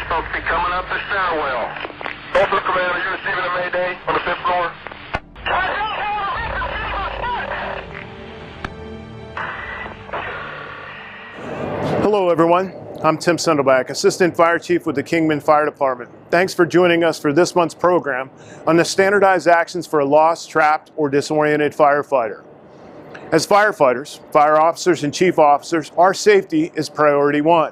Supposed to be coming up the stairwell. Norfolk Command, are you receiving a Mayday on the 5th floor? Hello everyone, I'm Tim Sendelbach, Assistant Fire Chief with the Kingman Fire Department. Thanks for joining us for this month's program on the standardized actions for a lost, trapped, or disoriented firefighter. As firefighters, fire officers, and chief officers, our safety is priority one.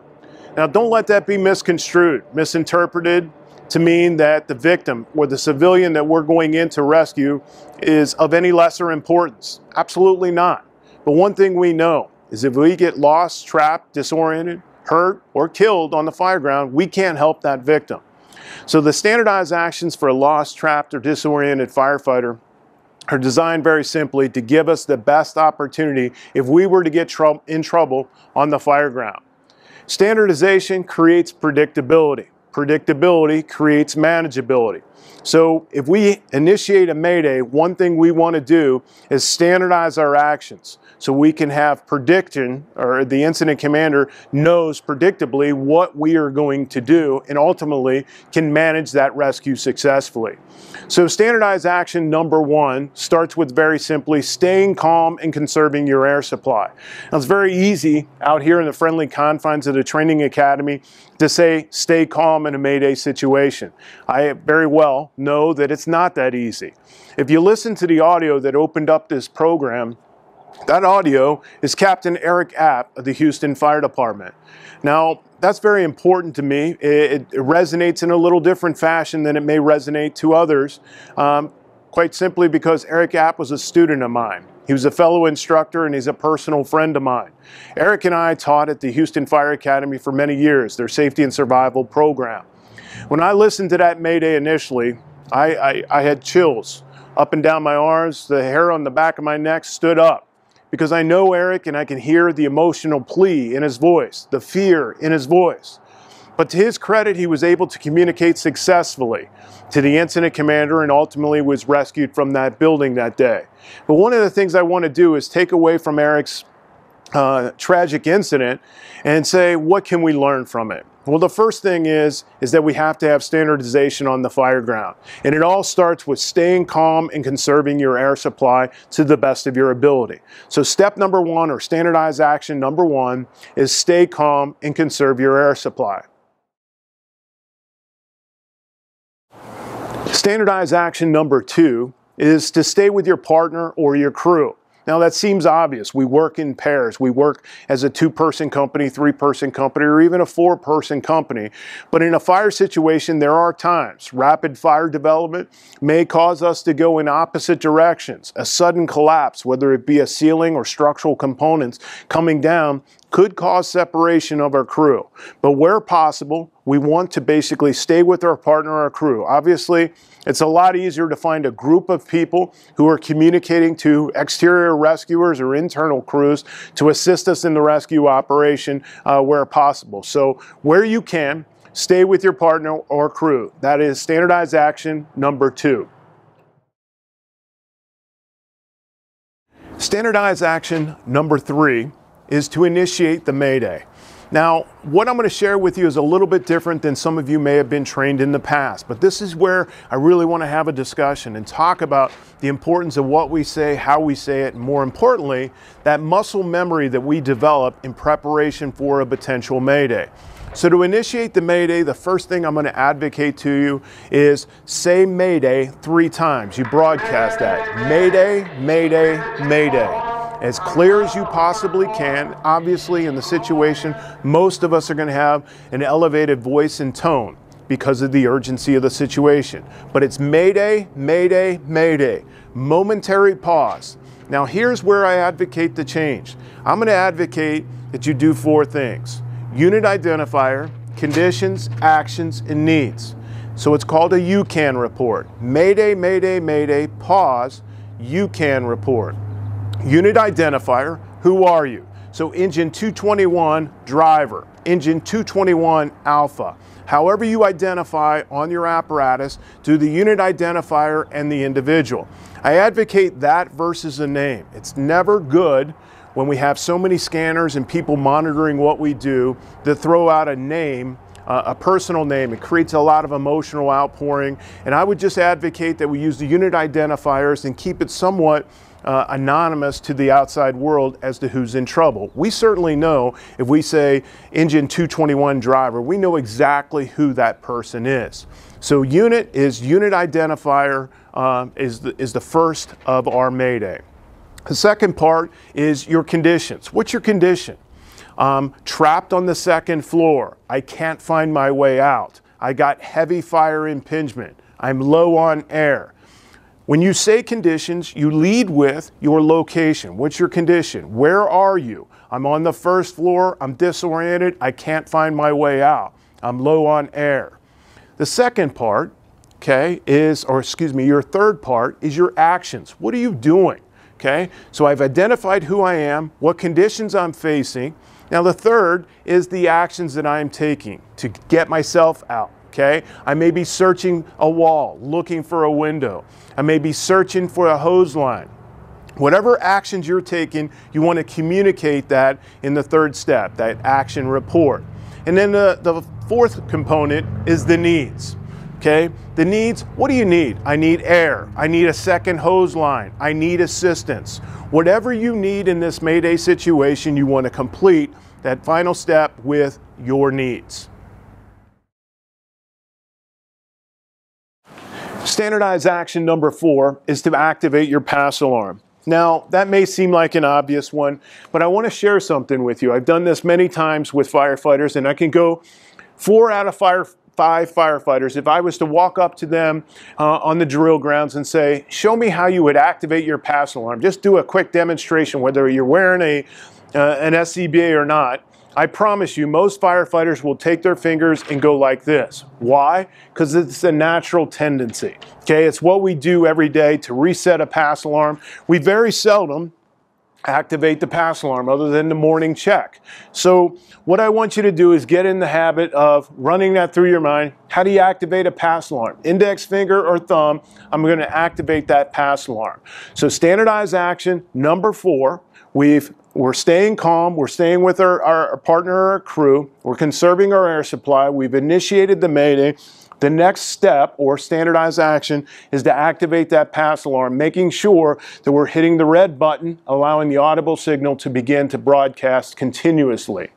Now, don't let that be misconstrued, misinterpreted to mean that the victim or the civilian that we're going in to rescue is of any lesser importance. Absolutely not. But one thing we know is if we get lost, trapped, disoriented, hurt, or killed on the fire ground, we can't help that victim. So the standardized actions for a lost, trapped, or disoriented firefighter are designed very simply to give us the best opportunity if we were to get in trouble on the fire ground. Standardization creates predictability. Predictability creates manageability. So if we initiate a Mayday, one thing we want to do is standardize our actions so we can have prediction, or the incident commander knows predictably what we are going to do and ultimately can manage that rescue successfully. So standardized action number one starts with very simply staying calm and conserving your air supply. Now it's very easy out here in the friendly confines of the training academy to say stay calm in a Mayday situation. I very well know that it's not that easy. If you listen to the audio that opened up this program, that audio is Captain Eric Abbt of the Houston Fire Department. Now, that's very important to me. It resonates in a little different fashion than it may resonate to others, quite simply because Eric Abbt was a student of mine. He was a fellow instructor and he's a personal friend of mine. Eric and I taught at the Houston Fire Academy for many years, their safety and survival program. When I listened to that Mayday initially, I had chills up and down my arms. The hair on the back of my neck stood up because I know Eric and I can hear the emotional plea in his voice, the fear in his voice. But to his credit, he was able to communicate successfully to the incident commander and ultimately was rescued from that building that day. But one of the things I want to do is take away from Eric's tragic incident and say, what can we learn from it? Well, the first thing is that we have to have standardization on the fire ground. And it all starts with staying calm and conserving your air supply to the best of your ability. So step number one, or standardized action number one, is stay calm and conserve your air supply. Standardized action number two is to stay with your partner or your crew. Now that seems obvious. We work in pairs. We work as a two-person company, three-person company, or even a four-person company. But in a fire situation, there are times rapid fire development may cause us to go in opposite directions. A sudden collapse, whether it be a ceiling or structural components coming down, could cause separation of our crew. But where possible, we want to basically stay with our partner or our crew. Obviously, it's a lot easier to find a group of people who are communicating to exterior rescuers or internal crews to assist us in the rescue operation where possible. So where you can, stay with your partner or crew. That is standardized action number two. Standardized action number three is to initiate the Mayday. Now, what I'm going to share with you is a little bit different than some of you may have been trained in the past, but this is where I really want to have a discussion and talk about the importance of what we say, how we say it, and more importantly, that muscle memory that we develop in preparation for a potential Mayday. So to initiate the Mayday, the first thing I'm going to advocate to you is say Mayday 3 times. You broadcast that. Mayday, Mayday, Mayday. As clear as you possibly can. Obviously, in the situation, most of us are going to have an elevated voice and tone because of the urgency of the situation. But it's Mayday, Mayday, Mayday. Momentary pause. Now, here's where I advocate the change. I'm going to advocate that you do 4 things. Unit identifier, conditions, actions, and needs. So it's called a UCAN report. Mayday, Mayday, Mayday, pause. UCAN report. Unit identifier, who are you? So engine 221 driver, engine 221 alpha. However you identify on your apparatus, do the unit identifier and the individual. I advocate that versus a name. It's never good when we have so many scanners and people monitoring what we do to throw out a name, a personal name. It creates a lot of emotional outpouring, and I would just advocate that we use the unit identifiers and keep it somewhat anonymous to the outside world as to who's in trouble. We certainly know if we say engine 221 driver, we know exactly who that person is. So unit identifier is the first of our Mayday. The second part is your conditions. What's your condition? Trapped on the second floor. I can't find my way out. I got heavy fire impingement. I'm low on air. When you say conditions, you lead with your location. What's your condition? Where are you? I'm on the first floor. I'm disoriented. I can't find my way out. I'm low on air. The second part, okay, your third part is your actions. What are you doing? Okay, so I've identified who I am, what conditions I'm facing. Now the third is the actions that I'm taking to get myself out. Okay, I may be searching a wall, looking for a window. I may be searching for a hose line. Whatever actions you're taking, you want to communicate that in the third step, that action report. And then the fourth component is the needs. Okay, the needs, what do you need? I need air. I need a second hose line. I need assistance. Whatever you need in this Mayday situation, you want to complete that final step with your needs. Standardized action number 4 is to activate your pass alarm. Now, that may seem like an obvious one, but I want to share something with you. I've done this many times with firefighters, and I can go 4 out of 5 firefighters. If I was to walk up to them on the drill grounds and say, show me how you would activate your pass alarm, just do a quick demonstration, whether you're wearing an SCBA or not, I promise you, most firefighters will take their fingers and go like this. Why? Because it's a natural tendency. Okay, it's what we do every day to reset a pass alarm. We very seldom activate the pass alarm other than the morning check. So what I want you to do is get in the habit of running that through your mind. How do you activate a pass alarm? Index finger or thumb, I'm going to activate that pass alarm. So standardized action number 4, we're staying calm, we're staying with our partner or our crew, we're conserving our air supply, we've initiated the Mayday. The next step, or standardized action, is to activate that pass alarm, making sure that we're hitting the red button, allowing the audible signal to begin to broadcast continuously.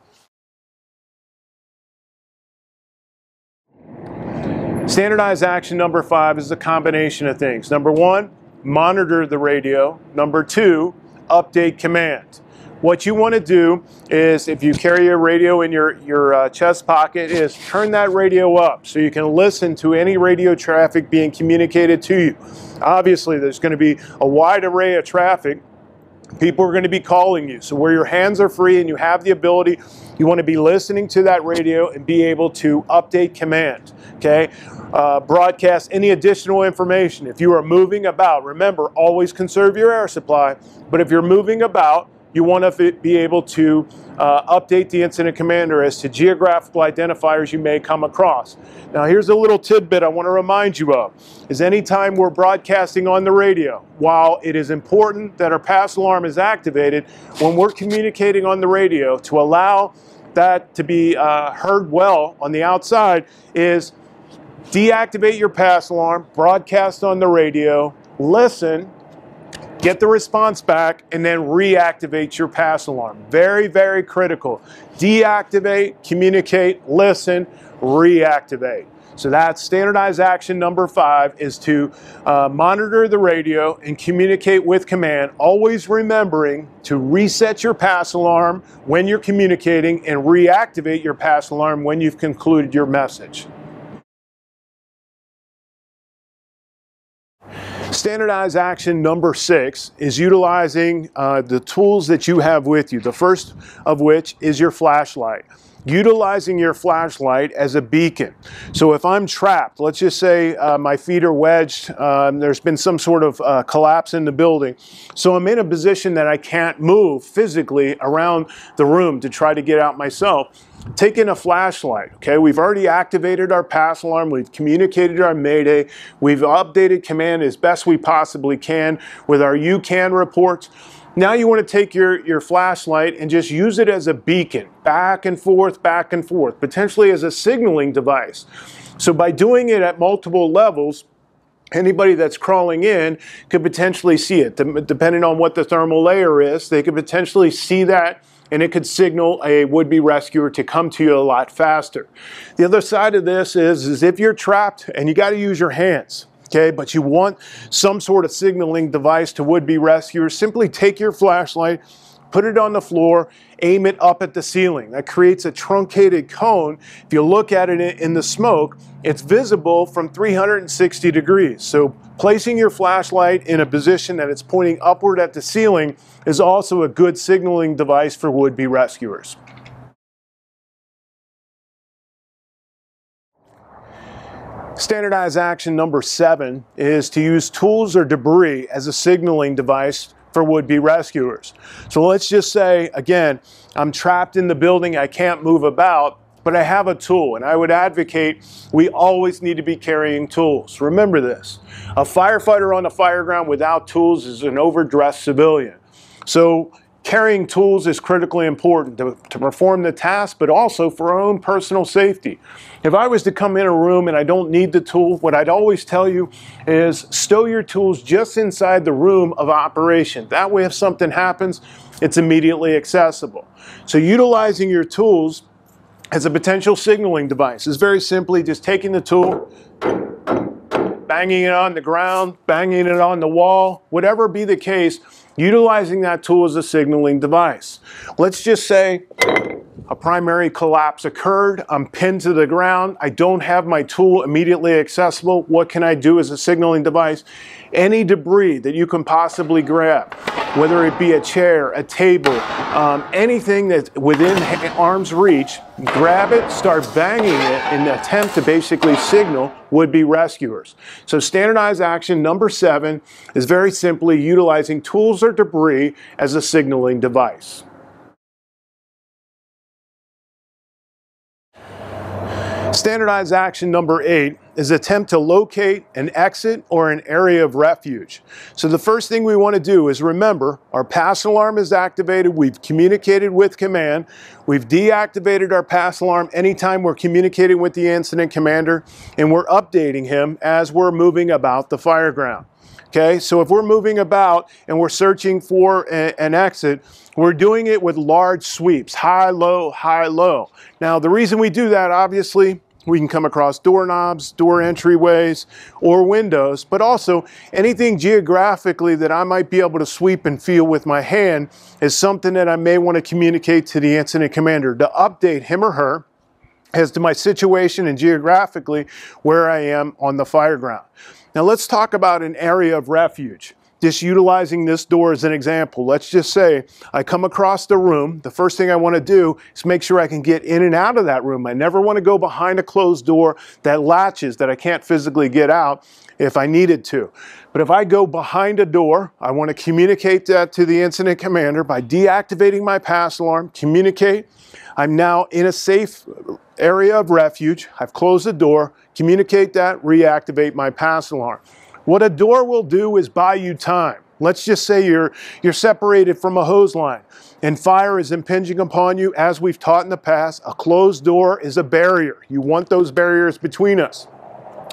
Standardized action number 5 is a combination of things. Number 1, monitor the radio. Number 2, update command. What you want to do is, if you carry a radio in your chest pocket, is turn that radio up so you can listen to any radio traffic being communicated to you. Obviously, there's going to be a wide array of traffic. People are going to be calling you. So where your hands are free and you have the ability, you want to be listening to that radio and be able to update command. Okay? Broadcast any additional information. If you are moving about, remember, always conserve your air supply. But if you're moving about, you want to be able to update the incident commander as to geographical identifiers you may come across. Now here's a little tidbit I want to remind you of, is anytime we're broadcasting on the radio, while it is important that our pass alarm is activated, when we're communicating on the radio, to allow that to be heard well on the outside, is deactivate your pass alarm, broadcast on the radio, listen, get the response back, and then reactivate your pass alarm. Very, very critical. Deactivate, communicate, listen, reactivate. So that's standardized action number 5, is to monitor the radio and communicate with command, always remembering to reset your pass alarm when you're communicating and reactivate your pass alarm when you've concluded your message. Standardized action number 6 is utilizing the tools that you have with you. The first of which is your flashlight. utilizing your flashlight as a beacon. So if I'm trapped, let's just say my feet are wedged, there's been some sort of collapse in the building, so I'm in a position that I can't move physically around the room to try to get out myself. Taking a flashlight, okay, we've already activated our pass alarm, we've communicated our Mayday, we've updated command as best we possibly can with our UCAN reports. Now you want to take your flashlight and just use it as a beacon, back and forth, potentially as a signaling device. So by doing it at multiple levels, anybody that's crawling in could potentially see it. Depending on what the thermal layer is, they could potentially see that, and it could signal a would-be rescuer to come to you a lot faster. The other side of this is if you're trapped and you got to use your hands, okay, but you want some sort of signaling device to would-be rescuers, simply take your flashlight, put it on the floor, aim it up at the ceiling. That creates a truncated cone. If you look at it in the smoke, it's visible from 360 degrees. So placing your flashlight in a position that it's pointing upward at the ceiling is also a good signaling device for would-be rescuers. Standardized action number 7 is to use tools or debris as a signaling device for would-be rescuers. So let's just say, again, I'm trapped in the building, I can't move about, but I have a tool, and I would advocate we always need to be carrying tools. Remember this, a firefighter on the fire ground without tools is an overdressed civilian. So carrying tools is critically important to perform the task, but also for our own personal safety. If I was to come in a room and I don't need the tool, what I'd always tell you is stow your tools just inside the room of operation. That way, if something happens, it's immediately accessible. So utilizing your tools as a potential signaling device is very simply just taking the tool, banging it on the ground, banging it on the wall, whatever be the case, utilizing that tool as a signaling device. Let's just say a primary collapse occurred, I'm pinned to the ground, I don't have my tool immediately accessible. What can I do as a signaling device? Any debris that you can possibly grab, whether it be a chair, a table, anything that's within arm's reach, grab it, start banging it in an attempt to basically signal would-be rescuers. So standardized action number 7 is very simply utilizing tools or debris as a signaling device. Standardized action number 8 is attempt to locate an exit or an area of refuge. So the first thing we want to do is remember our pass alarm is activated, we've communicated with command, we've deactivated our pass alarm anytime we're communicating with the incident commander, and we're updating him as we're moving about the fire ground. Okay, so if we're moving about and we're searching for an exit, we're doing it with large sweeps, high, low, high, low. Now, the reason we do that, obviously, we can come across doorknobs, door entryways, or windows, but also anything geographically that I might be able to sweep and feel with my hand is something that I may want to communicate to the incident commander to update him or her as to my situation and geographically where I am on the fire ground. Now let's talk about an area of refuge. Just utilizing this door as an example. Let's just say I come across the room. The first thing I want to do is make sure I can get in and out of that room. I never want to go behind a closed door that latches that I can't physically get out if I needed to. But if I go behind a door, I want to communicate that to the incident commander by deactivating my pass alarm, communicate. I'm now in a safe area of refuge. I've closed the door, communicate that, reactivate my pass alarm. What a door will do is buy you time. Let's just say you're separated from a hose line and fire is impinging upon you. As we've taught in the past, a closed door is a barrier. You want those barriers between us.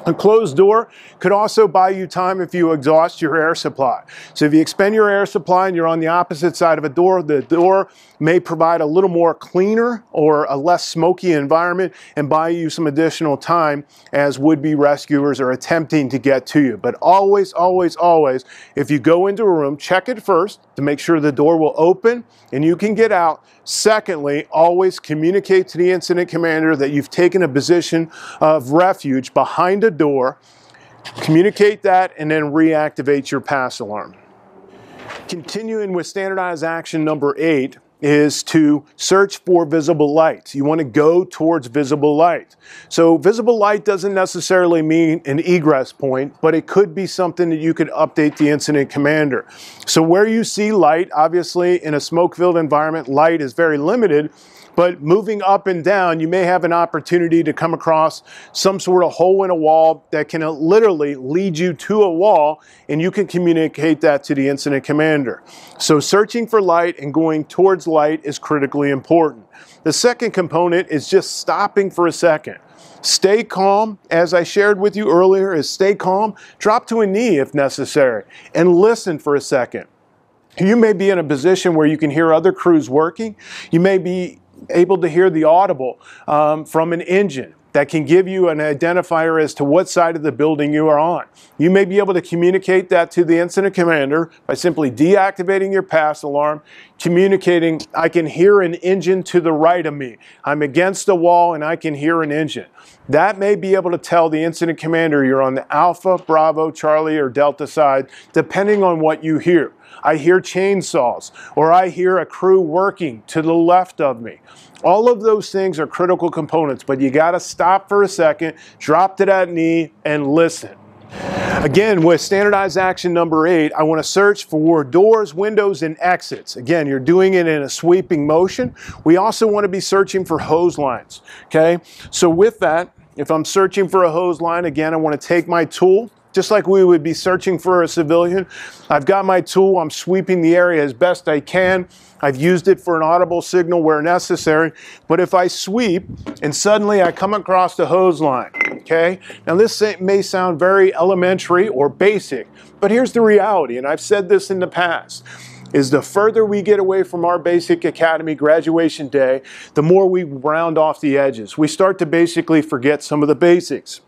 A closed door could also buy you time if you exhaust your air supply. So if you expend your air supply and you're on the opposite side of a door, the door may provide a little more cleaner or a less smoky environment and buy you some additional time as would-be rescuers are attempting to get to you. But always, always, always, if you go into a room, check it first to make sure the door will open and you can get out. Secondly, always communicate to the incident commander that you've taken a position of refuge behind a door. Communicate that and then reactivate your pass alarm. Continuing with standardized action number 8 is to search for visible light. You want to go towards visible light. So visible light doesn't necessarily mean an egress point, but it could be something that you could update the incident commander. So where you see light, obviously in a smoke-filled environment, light is very limited. But moving up and down, you may have an opportunity to come across some sort of hole in a wall that can literally lead you to a wall, and you can communicate that to the incident commander. So searching for light and going towards light is critically important. The second component is just stopping for a second. Stay calm, as I shared with you earlier, is stay calm, drop to a knee if necessary, and listen for a second. You may be in a position where you can hear other crews working. You may be able to hear the audible from an engine that can give you an identifier as to what side of the building you are on. You may be able to communicate that to the incident commander by simply deactivating your pass alarm, communicating, I can hear an engine to the right of me. I'm against a wall and I can hear an engine. That may be able to tell the incident commander you're on the Alpha, Bravo, Charlie, or Delta side, depending on what you hear. I hear chainsaws, or I hear a crew working to the left of me. All of those things are critical components, but you got to stop for a second, drop to that knee, and listen. Again, with standardized action number 8, I want to search for doors, windows, and exits. Again, you're doing it in a sweeping motion. We also want to be searching for hose lines. Okay, so with that, if I'm searching for a hose line, again, I want to take my tool. Just like we would be searching for a civilian, I've got my tool, I'm sweeping the area as best I can. I've used it for an audible signal where necessary. But if I sweep and suddenly I come across the hose line, okay? Now this may sound very elementary or basic, but here's the reality, and I've said this in the past, is the further we get away from our basic academy graduation day, the more we round off the edges. We start to basically forget some of the basics.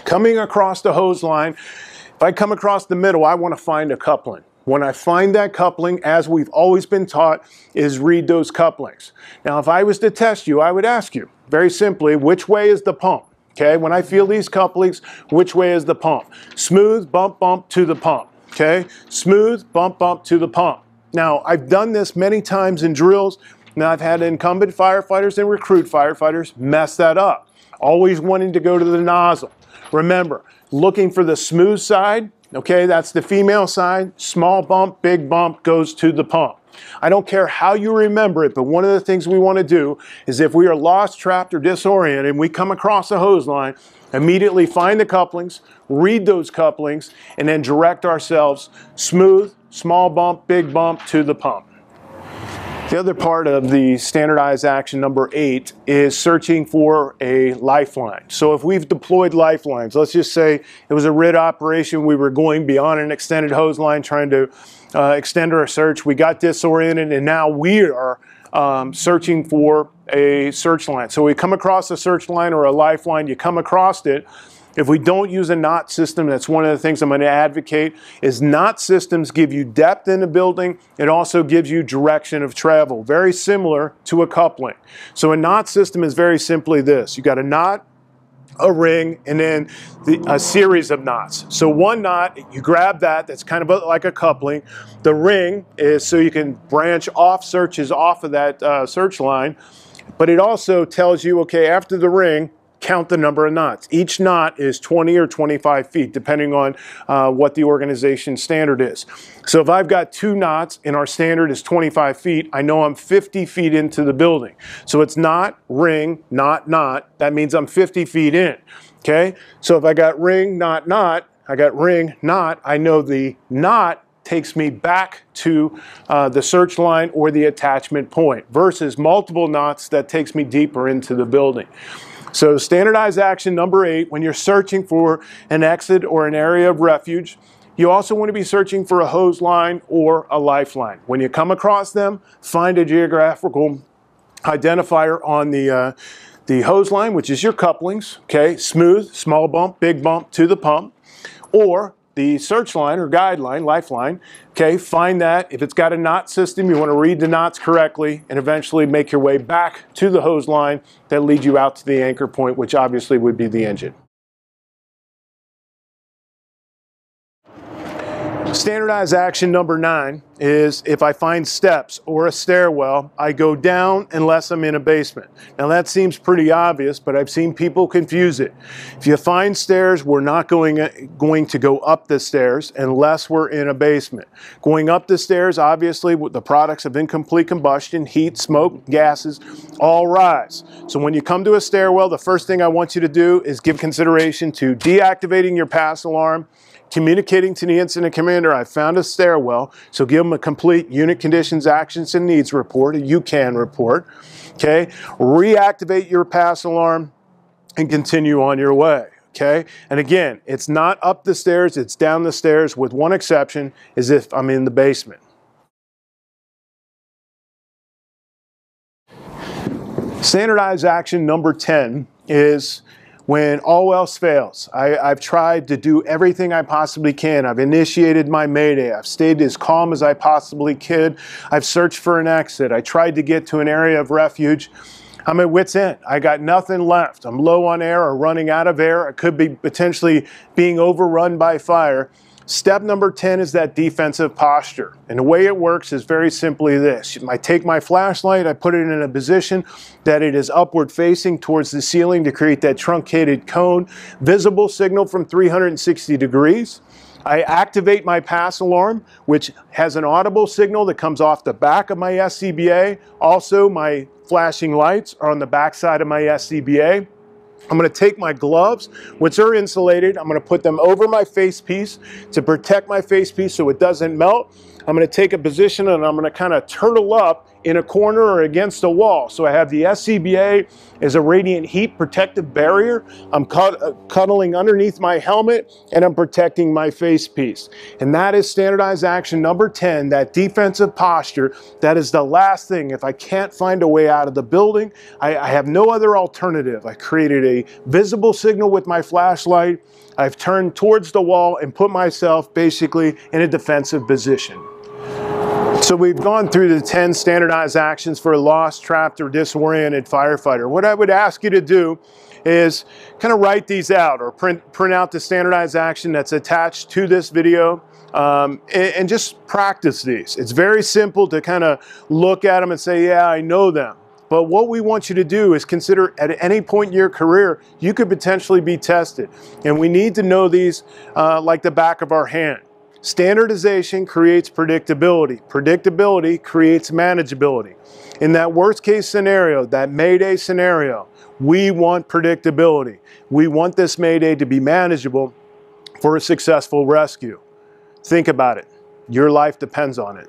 Coming across the hose line, if I come across the middle, I want to find a coupling. When I find that coupling, as we've always been taught, is read those couplings. Now, if I was to test you, I would ask you, very simply, which way is the pump? Okay, when I feel these couplings, which way is the pump? Smooth, bump, bump to the pump. Okay, smooth, bump, bump to the pump. Now, I've done this many times in drills. Now, I've had incumbent firefighters and recruit firefighters mess that up, always wanting to go to the nozzle. Remember, looking for the smooth side, okay, that's the female side, small bump, big bump goes to the pump. I don't care how you remember it, but one of the things we want to do is if we are lost, trapped, or disoriented, and we come across a hose line, immediately find the couplings, read those couplings, and then direct ourselves smooth, small bump, big bump to the pump. The other part of the standardized action number 8 is searching for a lifeline. So if we've deployed lifelines, let's just say it was a RIT operation, we were going beyond an extended hose line trying to extend our search, we got disoriented, and now we are searching for a search line. So we come across a search line or a lifeline, you come across it. If we don't use a knot system, that's one of the things I'm going to advocate, is knot systems give you depth in the building. It also gives you direction of travel, very similar to a coupling. So a knot system is very simply this. You got a knot, a ring, and then a series of knots. So one knot, you grab that, that's kind of like a coupling. The ring is so you can branch off searches off of that search line, but it also tells you, okay, after the ring, count the number of knots. Each knot is 20 or 25 feet, depending on what the organization's standard is. So if I've got 2 knots and our standard is 25 feet, I know I'm 50 feet into the building. So it's knot, ring, knot, knot. That means I'm 50 feet in. Okay? So if I got ring, knot, knot, I got ring, knot, I know the knot takes me back to the search line or the attachment point versus multiple knots that takes me deeper into the building. So standardized action number 8, when you're searching for an exit or an area of refuge, you also want to be searching for a hose line or a lifeline. When you come across them, find a geographical identifier on the hose line, which is your couplings, okay, smooth, small bump, big bump to the pump, or the search line or guideline, lifeline, okay, find that. If it's got a knot system, you want to read the knots correctly and eventually make your way back to the hose line that leads you out to the anchor point, which obviously would be the engine. Standardized action number 9 is if I find steps or a stairwell, I go down unless I'm in a basement. Now that seems pretty obvious, but I've seen people confuse it. If you find stairs, we're not going to go up the stairs unless we're in a basement. Going up the stairs, obviously, with the products of incomplete combustion, heat, smoke, gases, all rise. So when you come to a stairwell, the first thing I want you to do is give consideration to deactivating your pass alarm, communicating to the incident commander, I found a stairwell, so give them a complete unit conditions, actions, and needs report, a UCAN report, okay? Reactivate your pass alarm and continue on your way, okay? And again, it's not up the stairs, it's down the stairs, with one exception, is if I'm in the basement. Standardized action number 10 is when all else fails. I've tried to do everything I possibly can. I've initiated my Mayday. I've stayed as calm as I possibly could. I've searched for an exit. I tried to get to an area of refuge. I'm at wit's end. I got nothing left. I'm low on air or running out of air. I could be potentially being overrun by fire. Step number 10 is that defensive posture. And the way it works is very simply this. I take my flashlight, I put it in a position that it is upward facing towards the ceiling to create that truncated cone, visible signal from 360 degrees. I activate my pass alarm, which has an audible signal that comes off the back of my SCBA. Also, my flashing lights are on the back side of my SCBA. I'm going to take my gloves, which are insulated. I'm going to put them over my face piece to protect my face piece so it doesn't melt. I'm going to take a position and I'm going to kind of turtle up in a corner or against a wall. So I have the SCBA as a radiant heat protective barrier. I'm cuddling underneath my helmet and I'm protecting my face piece. And that is standardized action number 10, that defensive posture. That is the last thing. If I can't find a way out of the building, I have no other alternative. I created a visible signal with my flashlight. I've turned towards the wall and put myself basically in a defensive position. So we've gone through the 10 standardized actions for a lost, trapped, or disoriented firefighter. What I would ask you to do is kind of write these out or print out the standardized action that's attached to this video and just practice these. It's very simple to kind of look at them and say, yeah, I know them. But what we want you to do is consider at any point in your career, you could potentially be tested. And we need to know these like the back of our hand. Standardization creates predictability. Predictability creates manageability. In that worst case scenario, that Mayday scenario, we want predictability. We want this Mayday to be manageable for a successful rescue. Think about it. Your life depends on it.